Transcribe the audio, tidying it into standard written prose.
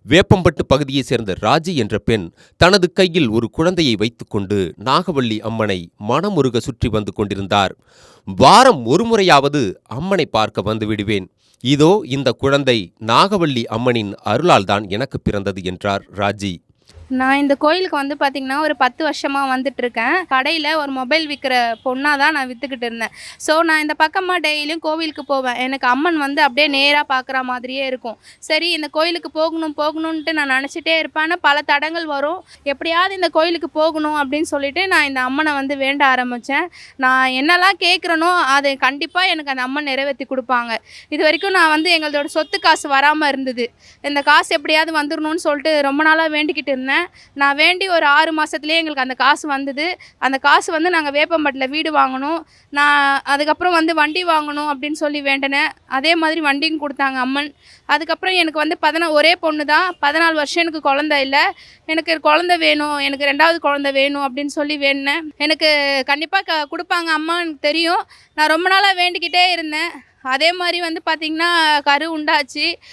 வேப்பம்பட்டு பகுதியைச் சேர்ந்த ராஜி என்ற பெண் தனது கையில் ஒரு குழந்தையை வைத்துக்கொண்டு நாகவள்ளி அம்மனை மனமுருக சுற்றி வந்து கொண்டிருந்தார். வாரம் ஒரு முறையாவது அம்மனை பார்க்க வந்து விடுவேன். இதோ இந்த குழந்தை நாகவள்ளி அம்மனின் அருளால்தான் எனக்கு பிறந்தது என்றார் ராஜி. நான் இந்த கோயிலுக்கு வந்து பார்த்திங்கன்னா ஒரு 10 வருஷமாக வந்துட்டுருக்கேன். கடையில் ஒரு மொபைல் விற்கிற பொண்ணாக தான் நான் விற்றுக்கிட்டு இருந்தேன். ஸோ நான் இந்த பக்கமாக டெய்லியும் கோவிலுக்கு போவேன். எனக்கு அம்மன் வந்து அப்படியே நேராக பார்க்குற மாதிரியே இருக்கும். சரி, இந்த கோயிலுக்கு போகணுன்ட்டு நான் நினச்சிட்டே இருப்பேன். ஆனால் பல தடங்கள் வரும். எப்படியாவது இந்த கோயிலுக்கு போகணும் அப்படின்னு சொல்லிட்டு நான் இந்த அம்மனை வந்து வேண்ட ஆரம்பித்தேன். நான் என்னெல்லாம் கேட்குறேனோ அது கண்டிப்பாக எனக்கு அந்த அம்மன் நிறைவேற்றி கொடுப்பாங்க. இது வரைக்கும் நான் வந்து எங்களோட சொத்து காசு வராமல் இருந்தது. இந்த காசு எப்படியாவது வந்துடணும்னு சொல்லிட்டு ரொம்ப நாளாக வேண்டிக்கிட்டு இருந்தேன். நான் வேண்டி ஒரு 6 மாதத்துலேயே எங்களுக்கு அந்த காசு வந்தது. அந்த காசு வந்து நாங்கள் வேப்பம்பட்டில் வீடு வாங்கணும். நான் அதுக்கப்புறம் வந்து வண்டி வாங்கணும் அப்படின்னு சொல்லி வேண்டினேன். அதே மாதிரி வண்டியும் கொடுத்தாங்க அம்மன். அதுக்கப்புறம் எனக்கு வந்து ஒரே பொண்ணு தான். 14 வருஷம் எனக்கு குழந்தை இல்லை. எனக்கு குழந்தை வேணும், எனக்கு 2வது குழந்தை வேணும் அப்படின்னு சொல்லி வேண்டினேன். எனக்கு கண்டிப்பாக கொடுப்பாங்க அம்மா, எனக்கு தெரியும். நான் ரொம்ப நாளாக வேண்டிக்கிட்டே இருந்தேன். அதே மாதிரி வந்து பார்த்திங்கன்னா கரு உண்டாச்சு.